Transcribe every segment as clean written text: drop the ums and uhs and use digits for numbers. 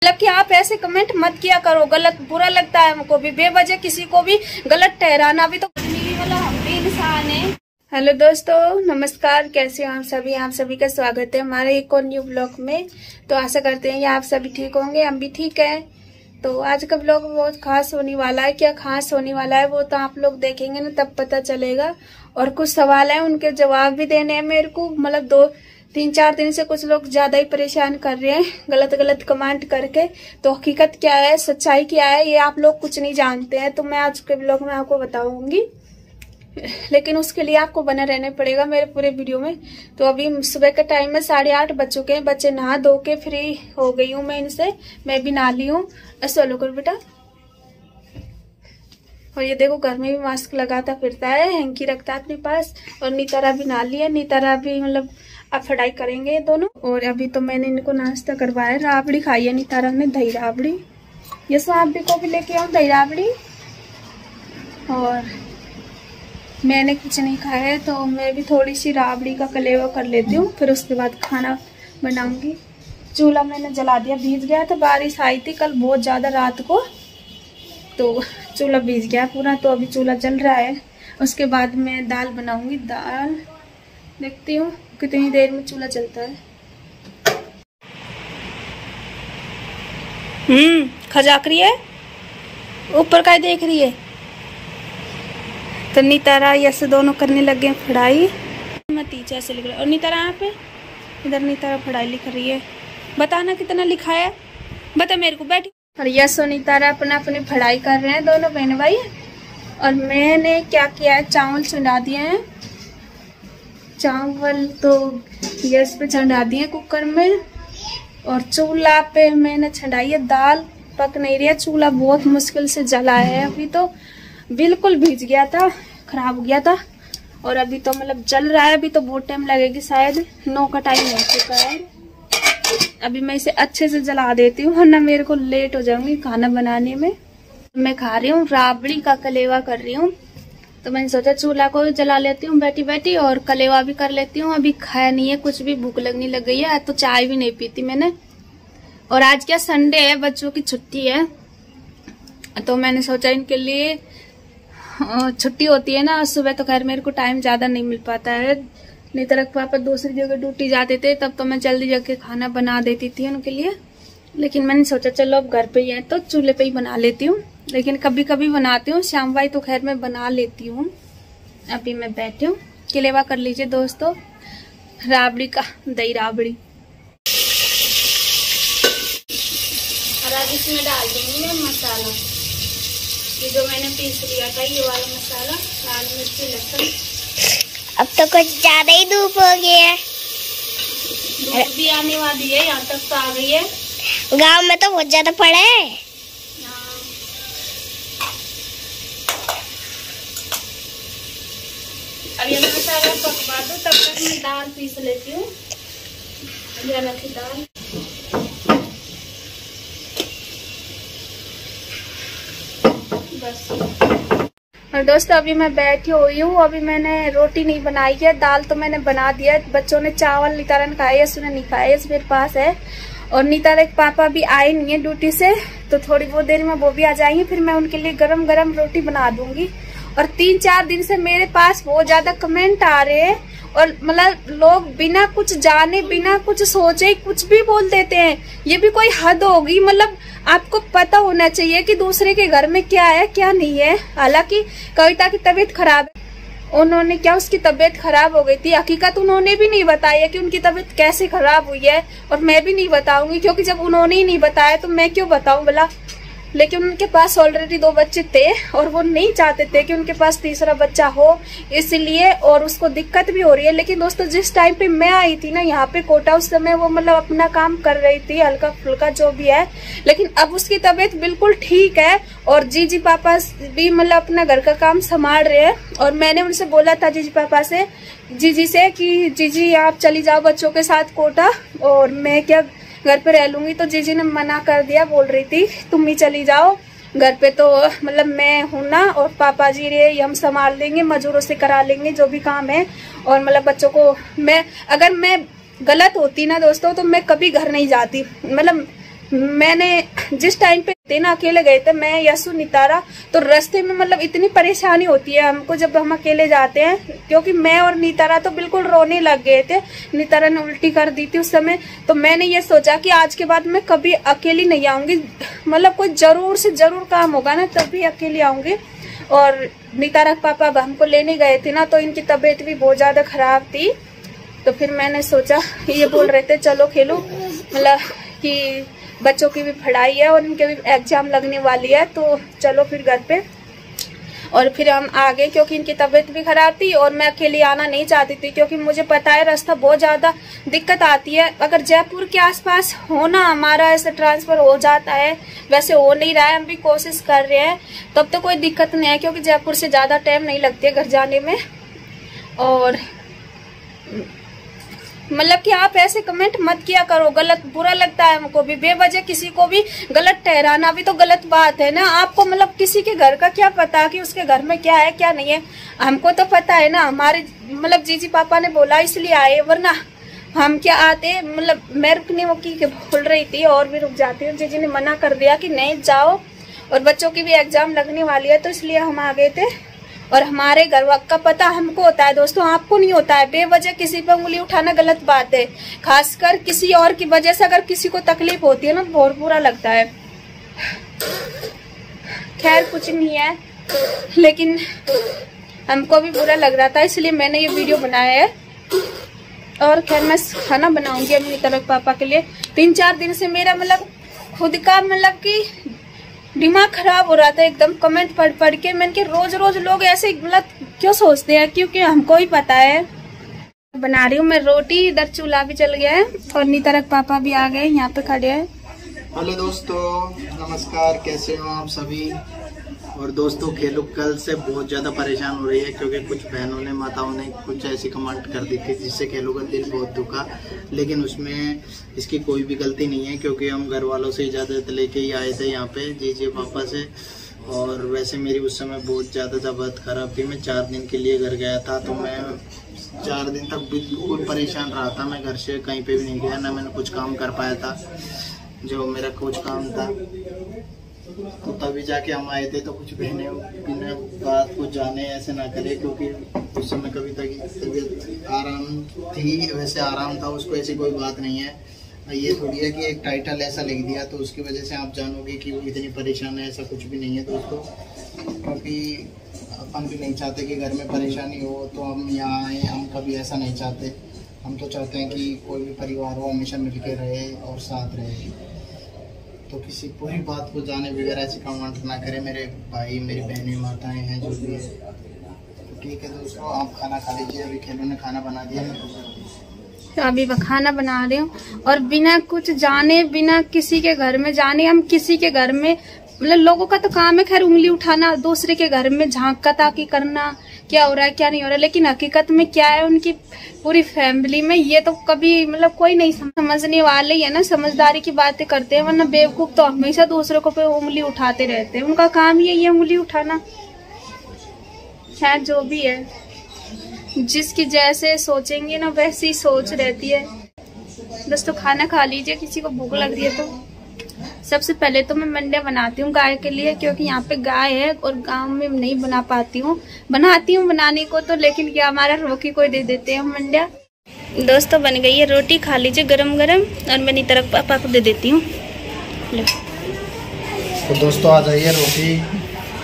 मतलब कि आप ऐसे कमेंट मत किया करो, गलत बुरा लगता है हमको भी, बेवजह किसी को भी गलत ठहराना भी तो मतलब हम भी इंसान है। हेलो दोस्तों, नमस्कार, कैसे हो आप सभी? आप सभी का स्वागत है हमारे एक और न्यू ब्लॉग में। तो आशा करते हैं कि आप सभी ठीक होंगे, हम भी ठीक हैं। तो आज का ब्लॉग बहुत खास होने वाला है। क्या खास होने वाला है वो तो आप लोग देखेंगे ना, तब पता चलेगा। और कुछ सवाल है, उनके जवाब भी देने हैं मेरे को। मतलब 2-3-4 दिन से कुछ लोग ज्यादा ही परेशान कर रहे हैं गलत गलत कमेंट करके। तो हकीकत क्या है, सच्चाई क्या है, ये आप लोग कुछ नहीं जानते हैं। तो मैं आज के ब्लॉग में आपको बताऊंगी, लेकिन उसके लिए आपको बना रहने पड़ेगा मेरे पूरे वीडियो में। तो अभी सुबह का टाइम में 8:30 बज चुके हैं। बच्चे नहा धो के फ्री हो गई हूँ मैं इनसे, मैं भी नहा ली हूँ। ऐसे लो कर बेटा। और ये देखो घर में भी मास्क लगाता फिरता है, हैंकी रखता है अपने पास। और नीतारा भी नहा लिया, नीतारा भी मतलब अब पढ़ाई करेंगे दोनों। और अभी तो मैंने इनको नाश्ता करवाया, राबड़ी खाई है नीतारा ने, दही राबड़ी। ये सो आप भी को भी लेके आओ दही राबड़ी। और मैंने कुछ नहीं खाया है तो मैं भी थोड़ी सी राबड़ी का कलेवा कर लेती हूँ, फिर उसके बाद खाना बनाऊंगी। चूल्हा मैंने जला दिया, भीज गया था, बारिश आई थी कल बहुत ज़्यादा रात को, तो चूल्हा भीज गया पूरा। तो अभी चूल्हा जल रहा है। उसके बाद मैं दाल बनाऊंगी। दाल देखती हूँ कितनी देर में चूल्हा जलता है। खजाक रही है, ऊपर का देख रही है। तो नीतारा ऐसे दोनों करने लगे पढ़ाई। मैं टीचर से लिख रहा। और नीतारा यहाँ पे, इधर नीतारा पढ़ाई लिख रही है। बताना कितना लिखा है, बता मेरे को, बैठ। और यस और नीतारा अपना अपनी पढ़ाई कर रहे हैं दोनों बहन भाई। और मैंने क्या किया है, चावल चढ़ा दिए हैं। चावल तो गैस पे चढ़ा दिए कुकर में। और चूल्हा पे मैंने चढ़ाई है दाल, पक नहीं रही है। चूल्हा बहुत मुश्किल से जला है, अभी तो बिल्कुल भीज गया था, खराब हो गया था। और अभी तो मतलब जल रहा है। अभी तो बहुत टाइम लगेगी, शायद 9 का टाइम हो चुका है। अभी मैं इसे अच्छे से जला देती हूँ, वरना मेरे को लेट हो जाऊंगी खाना बनाने में। मैं खा रही हूँ राबड़ी का कलेवा कर रही हूँ। तो मैंने सोचा चूल्हा को जला लेती हूँ बैठी बैठी, और कलेवा भी कर लेती हूँ। अभी खाया नहीं है कुछ भी, भूख लगने लग गई है। तो चाय भी नहीं पीती मैंने। और आज क्या संडे है, बच्चों की छुट्टी है, तो मैंने सोचा इनके लिए छुट्टी होती है ना सुबह, तो खैर मेरे को टाइम ज्यादा नहीं मिल पाता है। नहीं तो पापा दूसरी जगह ड्यूटी जाते थे, तब तो मैं जल्दी जाके खाना बना देती थी उनके लिए। लेकिन मैंने सोचा चलो अब घर पे ही है तो चूल्हे पे ही बना लेती हूँ। लेकिन कभी कभी बनाती हूँ, शाम भाई तो खैर मैं बना लेती हूँ। अभी मैं बैठी हूँ। कलेवा कर लीजिए दोस्तों, राबड़ी का, दही राबड़ी। और अब इसमें डाल दूंगी मैं मसाला, ये जो मैंने पीस लिया था, ये वाला मसाला, लाल मिर्ची, लहसुन। अब तो कुछ ज्यादा ही धूप हो गई है। धूप भी आने वाली है, यहाँ तक तो आ गई है। गांव में तो बहुत ज्यादा पड़ा है। अब ये मसाला पकवा दो, तब तक मैं दाल पीस लेती हूँ। ये रखी दाल। बस। और दोस्तों अभी मैं बैठी हुई हूँ। अभी मैंने रोटी नहीं बनाई है, दाल तो मैंने बना दिया। बच्चों ने चावल नीतारा ने खाया, उसने नहीं खाया, मेरे पास है। और नीतारा के पापा भी आए नहीं है ड्यूटी से, तो थोड़ी बहुत देर में वो भी आ जाएंगे, फिर मैं उनके लिए गरम गरम रोटी बना दूंगी। और 3-4 दिन से मेरे पास बहुत ज्यादा कमेंट आ रहे हैं, और मतलब लोग बिना कुछ जाने, बिना कुछ सोचे कुछ भी बोल देते हैं। ये भी कोई हद होगी। मतलब आपको पता होना चाहिए कि दूसरे के घर में क्या है क्या नहीं है। हालांकि कविता की तबीयत खराब है, उन्होंने क्या, उसकी तबीयत खराब हो गई थी। हकीकत उन्होंने भी नहीं बताया कि उनकी तबीयत कैसे खराब हुई है, और मैं भी नहीं बताऊंगी, क्योंकि जब उन्होंने ही नहीं बताया तो मैं क्यों बताऊं भला। लेकिन उनके पास ऑलरेडी 2 बच्चे थे, और वो नहीं चाहते थे कि उनके पास तीसरा बच्चा हो, इसलिए। और उसको दिक्कत भी हो रही है। लेकिन दोस्तों जिस टाइम पे मैं आई थी ना यहाँ पे कोटा, उस समय वो मतलब अपना काम कर रही थी, हल्का फुल्का जो भी है। लेकिन अब उसकी तबीयत बिल्कुल ठीक है, और जीजी पापा भी मतलब अपना घर का काम संभाल रहे हैं। और मैंने उनसे बोला था जीजी पापा से, जीजी से, कि जीजी आप चली जाओ बच्चों के साथ कोटा, और मैं क्या घर पे रह लूंगी। तो जीजी ने मना कर दिया, बोल रही थी तुम ही चली जाओ घर पे, तो मतलब मैं हूं ना, और पापा जी रे हम संभाल लेंगे, मजदूरों से करा लेंगे जो भी काम है। और मतलब बच्चों को, मैं अगर मैं गलत होती ना दोस्तों, तो मैं कभी घर नहीं जाती। मतलब मैंने जिस टाइम पे ना अकेले गए थे, मैं यसु नितारा, तो रास्ते में मतलब इतनी परेशानी होती है हमको जब हम अकेले जाते हैं, क्योंकि मैं और नितारा तो बिल्कुल रोने लग गए थे। नितारा ने उल्टी कर दी थी उस समय। तो मैंने ये सोचा कि आज के बाद मैं कभी अकेली नहीं आऊंगी, मतलब कोई जरूर से जरूर काम होगा ना तभी अकेली आऊंगी। और नितारा के पापा अब हमको लेने गए थे ना, तो इनकी तबीयत भी बहुत ज्यादा खराब थी। तो फिर मैंने सोचा, ये बोल रहे थे चलो खेलो, मतलब कि बच्चों की भी पढ़ाई है और इनके भी एग्जाम लगने वाली है, तो चलो फिर घर पे। और फिर हम आ गए क्योंकि इनकी तबीयत भी खराब थी और मैं अकेली आना नहीं चाहती थी, क्योंकि मुझे पता है रास्ता बहुत ज्यादा दिक्कत आती है। अगर जयपुर के आसपास होना हमारा ऐसे ट्रांसफर हो जाता है, वैसे हो नहीं रहा है, हम भी कोशिश कर रहे हैं, तब तो कोई दिक्कत नहीं है, क्योंकि जयपुर से ज्यादा टाइम नहीं लगती है घर जाने में। और मतलब कि आप ऐसे कमेंट मत किया करो, गलत बुरा लगता है हमको भी। बेवजह किसी को भी गलत ठहराना भी तो गलत बात है ना। आपको मतलब किसी के घर का क्या पता कि उसके घर में क्या है क्या नहीं है, हमको तो पता है ना। हमारे मतलब जीजी पापा ने बोला इसलिए आए, वरना हम क्या आते। मतलब मैं रुकने की बोल रही थी और भी रुक जाती हूँ, जीजी ने मना कर दिया कि नहीं जाओ, और बच्चों की भी एग्जाम लगने वाली है, तो इसलिए हम आ गए थे। और हमारे घर का पता हमको होता है दोस्तों, आपको नहीं होता है। बेवजह किसी पे उंगली उठाना गलत बात है, खासकर किसी और की वजह से अगर किसी को तकलीफ होती है ना, बहुत बुरा लगता है। खैर कुछ नहीं है, लेकिन हमको भी बुरा लग रहा था, इसलिए मैंने ये वीडियो बनाया है। और खैर मैं खाना बनाऊंगी अपनी तरफ पापा के लिए। 3-4 दिन से मेरा मतलब खुद का मतलब कि दिमाग खराब हो रहा था एकदम, कमेंट पढ़ के। मैंने कि रोज रोज लोग ऐसे मतलब क्यों सोचते हैं, क्योंकि हमको ही पता है। बना रही हूँ मैं रोटी, इधर चूल्हा भी चल गया है और नितारा के पापा भी आ गए, यहाँ पे खड़े हैं। हेलो दोस्तों, नमस्कार, कैसे हो आप सभी। और दोस्तों खेलो कल से बहुत ज़्यादा परेशान हो रही है, क्योंकि कुछ बहनों ने माताओं ने कुछ ऐसी कमेंट कर दी थी जिससे खेलो का दिल बहुत दुखा, लेकिन उसमें इसकी कोई भी गलती नहीं है, क्योंकि हम घर वालों से इजाज़त लेके ही आए थे यहाँ पे जीजी पापा से। और वैसे मेरी उस समय बहुत ज़्यादा तबीयत खराब थी, मैं 4 दिन के लिए घर गया था, तो मैं 4 दिन तक बिल्कुल परेशान रहा था। मैं घर से कहीं पर भी नहीं गया, ना मैंने कुछ काम कर पाया था जो मेरा कुछ काम था। तो तभी जाके हम आए थे। तो कुछ बहने बिना बात को जाने ऐसे ना करे, क्योंकि उस समय कभी तबीयत आराम थी, वैसे आराम था, उसको ऐसी कोई बात नहीं है। ये थोड़ी है कि एक टाइटल ऐसा लिख दिया तो उसकी वजह से आप जानोगे कि वो इतनी परेशान है, ऐसा कुछ भी नहीं है दोस्तों। क्योंकि अपन भी नहीं चाहते कि घर में परेशानी हो तो हम यहाँ आए, हम कभी ऐसा नहीं चाहते। हम तो चाहते हैं कि कोई भी परिवार हो हमेशा मिल के रहे और साथ रहे। तो किसी पूरी बात को जाने बगैर ऐसे कमेंट ना करें मेरे भाई, मेरी बहनें, माताएं हैं जो भी है। तो ठीक है दोस्तों, आप खाना खा लीजिए। अभी खेलों ने खाना बना दिया, मैं अभी खाना बना रही हूँ। और बिना कुछ जाने, बिना किसी के घर में जाने, हम किसी के घर में मतलब लोगों का तो काम है खैर उंगली उठाना, दूसरे के घर में झांका ताकी करना, क्या हो रहा है क्या नहीं हो रहा है, लेकिन हकीकत में क्या है उनकी पूरी फैमिली में, ये तो कभी मतलब कोई नहीं समझने वाले ही है ना। समझदारी की बातें करते हैं, वरना बेवकूफ तो हमेशा दूसरों को पे उंगली उठाते रहते हैं। उनका काम ही है उंगली उठाना। खैर जो भी है, जिसकी जैसे सोचेंगे ना वैसी सोच रहती है। दोस्तों खाना खा लीजिए, किसी को भूख लग रही है तो। सबसे पहले तो मैं मंडिया बनाती हूँ गाय के लिए, क्योंकि यहाँ पे गाय है और गांव में नहीं बना पाती हूँ। बनाती हूँ बनाने को तो, लेकिन क्या हमारा रोकी कोई दे देते हैं मंडिया। दोस्तों बन गई है रोटी, खा लीजिए गरम गरम, और मैं नितारा पापा को दे देती हूँ। तो दोस्तों आ जाइए, रोटी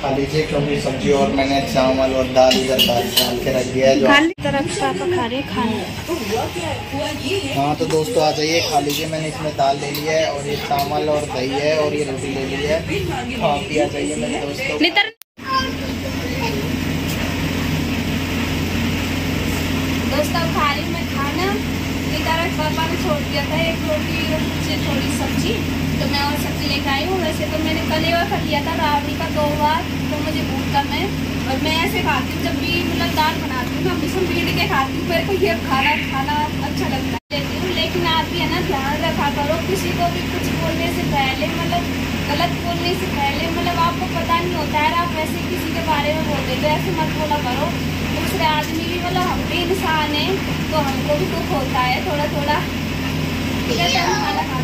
खा लीजिए, क्योंकि सब्जी और मैंने चावल और दाल इधर डाल के रख दिया है। पापा खा रहे खाना। हाँ तो दोस्तों आ जाइए, खा लीजिए। मैंने इसमें दाल ले लिया है और ये चावल और दही है और ये रोटी ले ली है। खा पी आ जाइए मेरे दोस्तों। दोस्तों खा रही मैं खाना। नितारा पापा ने छोड़ दिया था एक रोटी से थोड़ी सब्जी, तो मैं और सब्जी लेकर आई हूँ। वैसे तो मैंने कलेवा खा लिया था रावड़ी का 2 बार, तो मुझे भूख कम है। और मैं ऐसे खाती हूँ, जब भी मतलब दाल बनाती हूँ ना हमेशा मीट के खाती हूँ। मेरे को ये खाना अच्छा लगता है लेती हूँ। लेकिन आप भी है ना ध्यान रखा करो, किसी को भी कुछ बोलने से पहले, मतलब गलत बोलने से पहले, मतलब आपको पता नहीं होता है, आप वैसे किसी के बारे में बोलते तो ऐसे मत बोला करो। दूसरे आदमी भी मतलब हम भी इंसान है, तो हमको भी दुख होता है थोड़ा थोड़ा। ठीक है, खाना खा